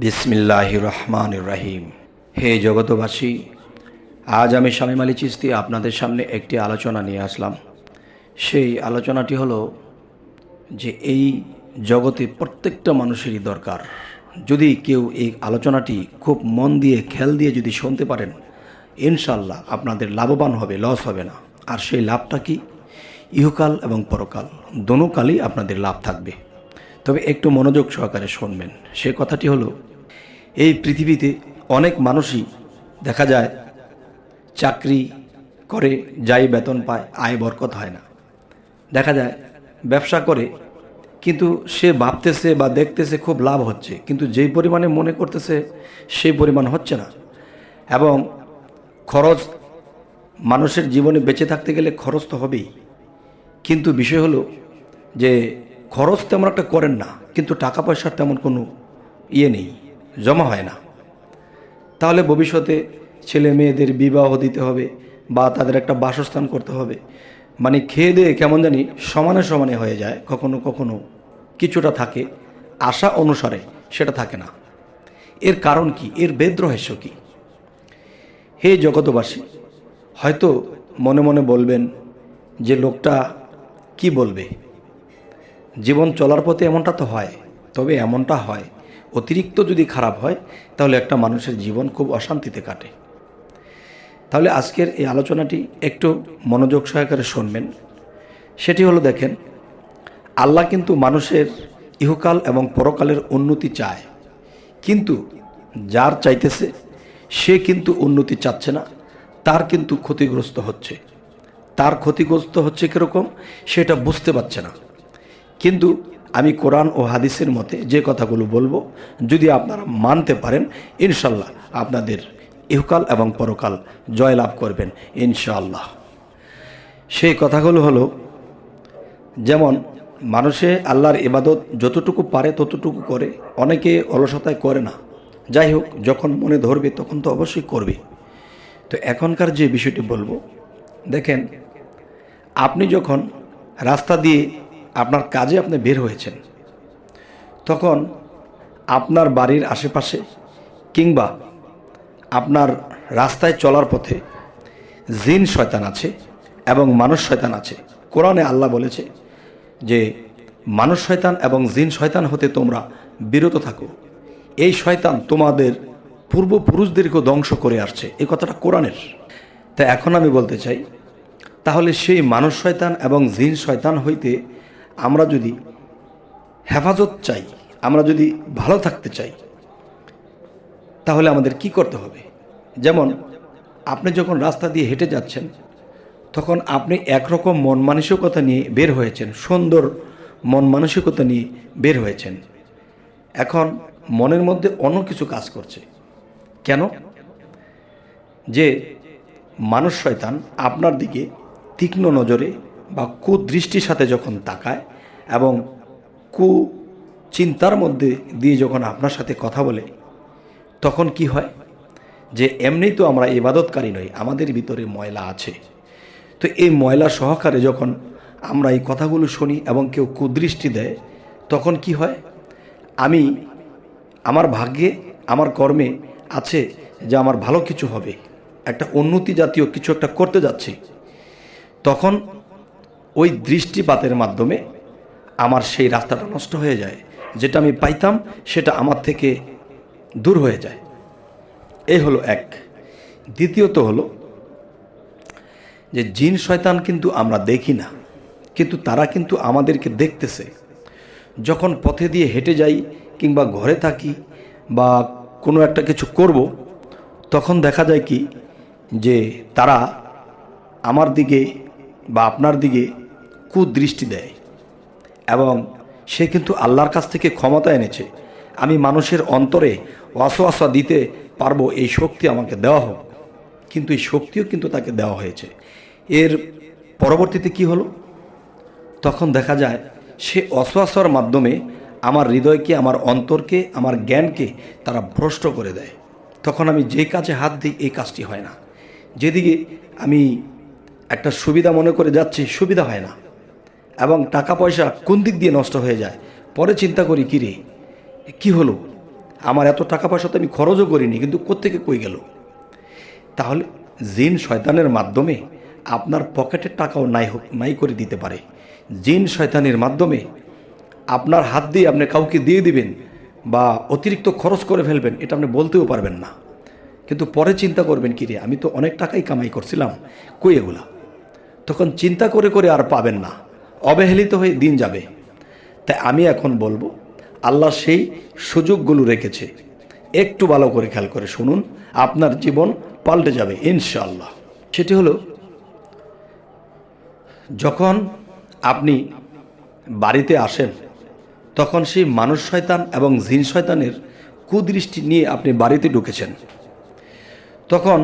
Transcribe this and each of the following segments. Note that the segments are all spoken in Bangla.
বিসমিল্লাহির রহমানির রহিম। হে জগতবাসী, আজ আমি শামীম আলী চিশতি আপনাদের সামনে একটি আলোচনা নিয়ে আসলাম। সেই আলোচনাটি হলো যে এই জগতে প্রত্যেকটা মানুষেরই দরকার। যদি কেউ এই আলোচনাটি খুব মন দিয়ে খেয়াল দিয়ে যদি শুনতে পারেন, ইনশাল্লাহ আপনাদের লাভবান হবে, লস হবে না। আর সেই লাভটা কি? ইহকাল এবং পরকাল দোনো কালই আপনাদের লাভ থাকবে। তবে একটু মনোযোগ সহকারে শুনবেন। সে কথাটি হলো, এই পৃথিবীতে অনেক মানুষই দেখা যায় চাকরি করে, যাই বেতন পায়, আয় বরকত হয় না। দেখা যায় ব্যবসা করে, কিন্তু সে ভাবতেছে বা দেখতেছে খুব লাভ হচ্ছে, কিন্তু যেই পরিমাণে মনে করতেছে সেই পরিমাণ হচ্ছে না। এবং খরচ, মানুষের জীবনে বেঁচে থাকতে গেলে খরচ তো হবেই, কিন্তু বিষয় হলো যে খরচ তেমন একটা করেন না, কিন্তু টাকা পয়সার তেমন কোনো নেই, জমা হয় না। তাহলে ভবিষ্যতে ছেলে মেয়েদের বিবাহ দিতে হবে বা তাদের একটা বাসস্থান করতে হবে, মানে খেয়ে দিয়ে কেমন জানি সমানে সমানে হয়ে যায়। কখনো কখনো কিছুটা থাকে, আশা অনুসারে সেটা থাকে না। এর কারণ কি? এর বেদ রহস্য কি? হে জগতবাসী, হয়তো মনে মনে বলবেন যে লোকটা কি বলবে, জীবন চলার পথে এমনটা তো হয়। তবে এমনটা হয়, অতিরিক্ত যদি খারাপ হয় তাহলে একটা মানুষের জীবন খুব অশান্তিতে কাটে। তাহলে আজকের এই আলোচনাটি একটু মনোযোগ সহকারে শুনবেন। সেটি হলো, দেখেন, আল্লাহ কিন্তু মানুষের ইহকাল এবং পরকালের উন্নতি চায়, কিন্তু যার চাইতেছে সে কিন্তু উন্নতি চাচ্ছে না, তার কিন্তু ক্ষতিগ্রস্ত হচ্ছে। তার ক্ষতিগ্রস্ত হচ্ছে কীরকম সেটা বুঝতে পারছে না। কিন্তু আমি কোরআন ও হাদিসের মতে যে কথাগুলো বলবো, যদি আপনারা মানতে পারেন, ইনশাল্লাহ আপনাদের ইহকাল এবং পরকাল জয়লাভ করবেন ইনশাআল্লাহ। সেই কথাগুলো হলো, যেমন মানুষে আল্লাহর ইবাদত যতটুকু পারে ততটুকু করে, অনেকে অলসতায় করে না। যাই হোক, যখন মনে ধরবে তখন তো অবশ্যই করবে। তো এখনকার যে বিষয়টি বলবো, দেখেন, আপনি যখন রাস্তা দিয়ে আপনার কাজে আপনি বের হয়েছেন, তখন আপনার বাড়ির আশেপাশে কিংবা আপনার রাস্তায় চলার পথে জিন শয়তান আছে এবং মানুষ শয়তান আছে। কোরআনে আল্লাহ বলেছে যে মানুষ শয়তান এবং জিন শয়তান হতে তোমরা বিরত থাকো। এই শয়তান তোমাদের পূর্বপুরুষদেরকেও ধ্বংস করে আসছে, এই কথাটা কোরআনের। তা এখন আমি বলতে চাই, তাহলে সেই মানুষ শয়তান এবং জিন শয়তান হইতে আমরা যদি হেফাজত চাই, আমরা যদি ভালো থাকতে চাই, তাহলে আমাদের কি করতে হবে? যেমন আপনি যখন রাস্তা দিয়ে হেঁটে যাচ্ছেন, তখন আপনি একরকম মন মানসিকতা নিয়ে বের হয়েছেন, সুন্দর মন মানসিকতা নিয়ে বের হয়েছেন। এখন মনের মধ্যে অন্য কিছু কাজ করছে। কেন? যে মানুষ শয়তান আপনার দিকে তীক্ষ্ণ নজরে বা কুদৃষ্টির সাথে যখন তাকায় এবং চিন্তার মধ্যে দিয়ে যখন আপনার সাথে কথা বলে, তখন কি হয় যে এমনি তো আমরা ইবাদতকারী নই, আমাদের ভিতরে ময়লা আছে। তো এই ময়লা সহকারে যখন আমরা এই কথাগুলো শুনি এবং কেউ কুদৃষ্টি দেয়, তখন কি হয়? আমি আমার ভাগ্যে, আমার কর্মে আছে যে আমার ভালো কিছু হবে, একটা উন্নতি জাতীয় কিছু একটা করতে যাচ্ছি, তখন ওই দৃষ্টিপাতের মাধ্যমে আমার সেই রাস্তাটা নষ্ট হয়ে যায়। যেটা আমি পাইতাম সেটা আমার থেকে দূর হয়ে যায়। এই হলো এক। দ্বিতীয়ত হলো যে জিন শয়তান কিন্তু আমরা দেখি না, কিন্তু তারা কিন্তু আমাদেরকে দেখতেছে। যখন পথে দিয়ে হেঁটে যাই কিংবা ঘরে থাকি বা কোনো একটা কিছু করব, তখন দেখা যায় কি যে তারা আমার দিকে বা আপনার দিকে কুদৃষ্টি দেয়। এবং সে কিন্তু আল্লাহর কাছ থেকে ক্ষমতা এনেছে, আমি মানুষের অন্তরে ওয়াসওয়াসা দিতে পারবো, এই শক্তি আমাকে দেওয়া হোক। কিন্তু এই শক্তিও কিন্তু তাকে দেওয়া হয়েছে। এর পরবর্তীতে কি হলো? তখন দেখা যায় সে ওয়াসওয়াসার মাধ্যমে আমার হৃদয়কে, আমার অন্তরকে, আমার জ্ঞানকে তারা ভ্রষ্ট করে দেয়। তখন আমি যে কাজে হাত দিই এই কাজটি হয় না। যেদিকে আমি একটা সুবিধা মনে করে যাচ্ছি, সুবিধা হয় না। এবং টাকা পয়সা কোন দিক দিয়ে নষ্ট হয়ে যায়, পরে চিন্তা করি, কী রে, কী হলো? আমার এত টাকা পয়সা তো আমি খরচও করিনি, কিন্তু কোত্থেকে কই গেল? তাহলে জিন শয়তানের মাধ্যমে আপনার পকেটের টাকাও নাই করে দিতে পারে। জিন শয়তানের মাধ্যমে আপনার হাত দিয়ে আপনি কাউকে দিয়ে দিবেন বা অতিরিক্ত খরচ করে ফেলবেন, এটা আপনি বলতেও পারবেন না। কিন্তু পরে চিন্তা করবেন, কি রে, আমি তো অনেক টাকাই কামাই করছিলাম, কই এগুলা? তখন চিন্তা করে করে আর পাবেন না, অবহেলিত হয়ে দিন যাবে। তাই আমি এখন বলবো, আল্লাহ সেই সুযোগগুলো রেখেছে, একটু ভালো করে খেয়াল করে শুনুন, আপনার জীবন পাল্টে যাবে ইনশাআল্লাহ। সেটি হলো, যখন আপনি বাড়িতে আসেন তখন সেই মানুষ শয়তান এবং জিন শয়তানের কুদৃষ্টি নিয়ে আপনি বাড়িতে ঢুকেছেন। তখন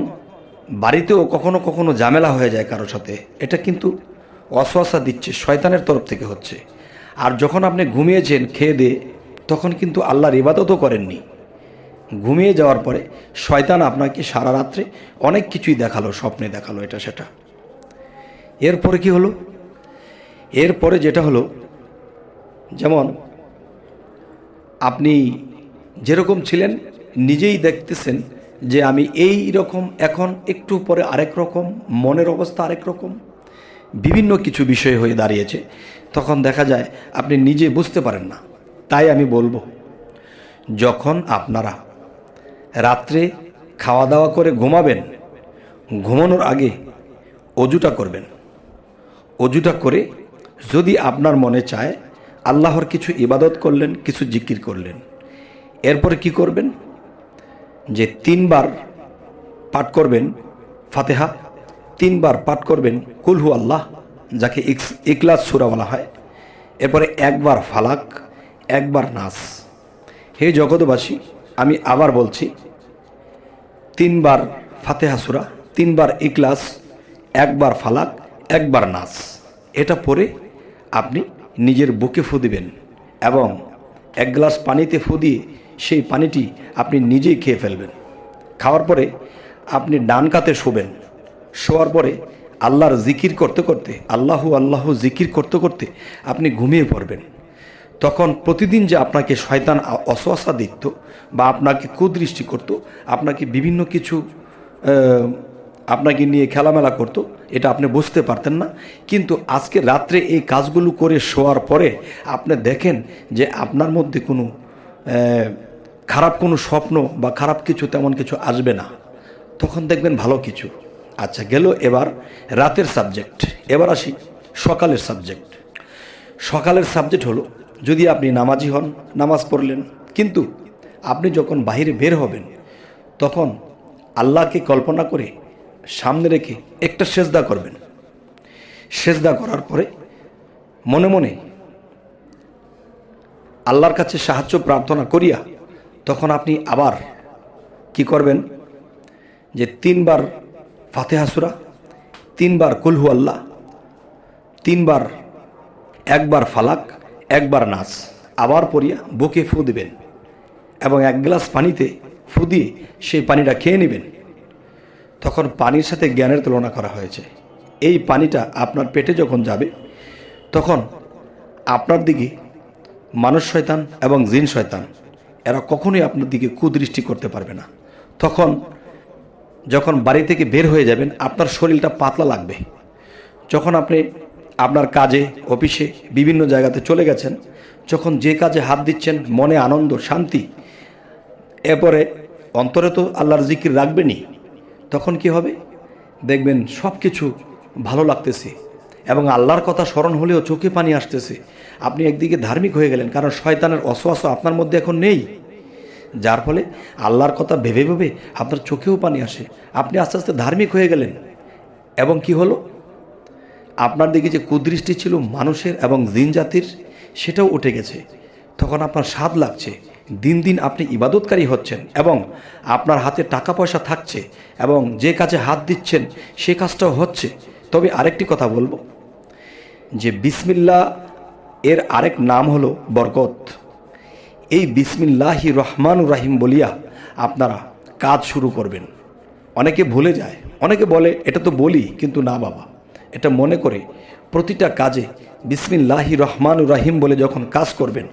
বাড়িতেও কখনো কখনো ঝামেলা হয়ে যায় কারোর সাথে, এটা কিন্তু ওয়াসওয়াসা দিচ্ছে, শয়তানের তরফ থেকে হচ্ছে। আর যখন আপনি ঘুমিয়েছেন খেয়ে দিয়ে, তখন কিন্তু আল্লাহর ইবাদতও করেননি। ঘুমিয়ে যাওয়ার পরে শয়তান আপনাকে সারা রাত্রে অনেক কিছুই দেখালো, স্বপ্নে দেখালো এটা সেটা। এরপরে কি হলো? এরপরে যেটা হলো, যেমন আপনি যেরকম ছিলেন নিজেই দেখতেছেন যে আমি এই রকম, এখন একটু পরে আরেক রকম, মনের অবস্থা আরেক রকম, বিভিন্ন কিছু বিষয় হয়ে দাঁড়িয়েছে। তখন দেখা যায় আপনি নিজে বুঝতে পারেন না। তাই আমি বলবো, যখন আপনারা রাত্রে খাওয়া দাওয়া করে ঘুমাবেন, ঘুমানোর আগে অজুটা করবেন। অজুটা করে যদি আপনার মনে চায় আল্লাহর কিছু ইবাদত করলেন, কিছু জিকির করলেন, এরপরে কি করবেন, যে 3 বার পাঠ করবেন ফাতিহা, 3 বার পাঠ করবেন কুল হু আল্লাহ, যাকে ইখলাস সূরা বলা হয়, এরপরে 1 বার ফালাক, 1 বার নাস। হে জগৎবাসী, আমি আবার বলছি, 3 বার ফাতিহা সূরা, 3 বার ইখলাস, 1 বার ফালাক, 1 বার নাস। এটা পরে আপনি নিজের বুকে ফু দিবেন এবং 1 গ্লাস পানিতে ফু দিয়ে সেই পানিটি আপনি নিজেই খেয়ে ফেলবেন। খাওয়ার পরে আপনি ডান কাতে শোবেন। শোয়ার পরে আল্লাহর জিকির করতে করতে, আল্লাহু আল্লাহু জিকির করতে করতে আপনি ঘুমিয়ে পড়বেন। তখন প্রতিদিন যে আপনাকে শয়তান ওয়াসওয়াসা দিত বা আপনাকে কুদৃষ্টি করত, আপনাকে বিভিন্ন কিছু আপনাকে নিয়ে খেলামেলা করত, এটা আপনি বুঝতে পারতেন না। কিন্তু আজকে রাত্রে এই কাজগুলো করে শোয়ার পরে আপনি দেখেন যে আপনার মধ্যে কোনো খারাপ কোনো স্বপ্ন বা খারাপ কিছু তেমন কিছু আসবে না। তখন দেখবেন ভালো কিছু। আচ্ছা, গেল এবার রাতের সাবজেক্ট। এবার আসি সকালের সাবজেক্ট। সকালের সাবজেক্ট হলো, যদি আপনি নামাজি হন, নামাজ পড়লেন, কিন্তু আপনি যখন বাইরে বের হবেন তখন আল্লাহকে কল্পনা করে সামনে রেখে একটা সেজদা করবেন। সেজদা করার পরে মনে মনে আল্লাহর কাছে সাহায্য প্রার্থনা করিয়া তখন আপনি আবার কি করবেন, যে 3 বার ফাতিহা সূরা, 3 বার কুল হু আল্লাহ, 3 বার, 1 বার ফালাক, 1 বার নাস আবার পড়িয়া বুকে ফু দিবেন এবং 1 গ্লাস পানিতে ফু দিয়ে সেই পানিটা খেয়ে নেবেন। তখন পানির সাথে জ্ঞানের তুলনা করা হয়েছে। এই পানিটা আপনার পেটে যখন যাবে তখন আপনার দিকে মানুষ শয়তান এবং জিন শয়তান এরা কখনোই আপনার দিকে কুদৃষ্টি করতে পারবে না। তখন যখন বাড়ি থেকে বের হয়ে যাবেন আপনার শরীরটা পাতলা লাগবে। যখন আপনি আপনার কাজে, অফিসে, বিভিন্ন জায়গাতে চলে গেছেন, যখন যে কাজে হাত দিচ্ছেন মনে আনন্দ, শান্তি, এরপরে অন্তরে তো আল্লাহর জিকির রাখবেনই। তখন কি হবে, দেখবেন সব কিছু ভালো লাগতেছে এবং আল্লাহর কথা স্মরণ হলেও চোখে পানি আসতেছে। আপনি একদিকে ধার্মিক হয়ে গেলেন, কারণ শয়তানের ওয়াসওয়াসা আপনার মধ্যে এখন নেই। যার ফলে আল্লাহর কথা ভেবে ভেবে আপনার চোখেও পানি আসে, আপনি আস্তে আস্তে ধার্মিক হয়ে গেলেন। এবং কি হলো, আপনার দিকে যে কুদৃষ্টি ছিল মানুষের এবং জিন জাতির, সেটাও উঠে গেছে। তখন আপনার স্বাদ লাগছে, দিন দিন আপনি ইবাদতকারী হচ্ছেন এবং আপনার হাতে টাকা পয়সা থাকছে এবং যে কাজে হাত দিচ্ছেন সে কাজটাও হচ্ছে। তবে আরেকটি কথা বলবো, যে বিসমিল্লাহ এর আরেক নাম হলো বরকত। এই বিসমিল্লাহির রহমানুর রাহিম বলিয়া আপনারা কাজ শুরু করবেন। অনেকে ভুলে যায়, অনেকে বলে এটা তো বলি, কিন্তু না বাবা, এটা মনে করে প্রতিটা কাজে বিসমিল্লাহির রহমানুর রাহিম বলে যখন কাজ করবেন,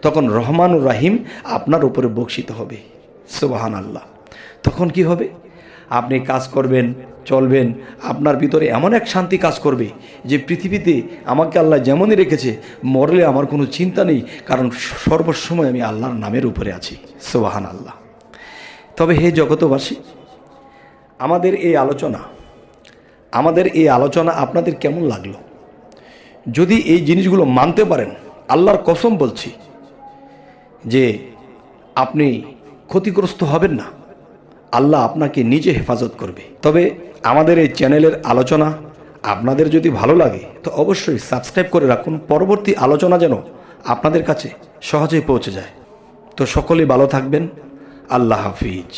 তখন রহমানুর রাহিম আপনার উপরে বর্ষিত হবে। সুবহানাল্লাহ। তখন কি হবে? আপনি কাজ করবেন, চলবেন, আপনার ভিতরে এমন এক শান্তি কাজ করবে যে পৃথিবীতে আমাকে আল্লাহ যেমনই রেখেছে, মরলে আমার কোনো চিন্তা নেই, কারণ সর্বসময় আমি আল্লাহর নামের উপরে আছি। সুবহানাল্লাহ। তবে হে জগতবাসী, আমাদের এই আলোচনা আপনাদের কেমন লাগলো? যদি এই জিনিসগুলো মানতে পারেন, আল্লাহর কসম বলছি যে আপনি ক্ষতিগ্রস্ত হবেন না, আল্লাহ আপনাকে নিজে হেফাজত করবে। তবে আমাদের এই চ্যানেলের আলোচনা আপনাদের যদি ভালো লাগে তো অবশ্যই সাবস্ক্রাইব করে রাখুন, পরবর্তী আলোচনা যেন আপনাদের কাছে সহজেই পৌঁছে যায়। তো সকলেই ভালো থাকবেন। আল্লাহ হাফিজ।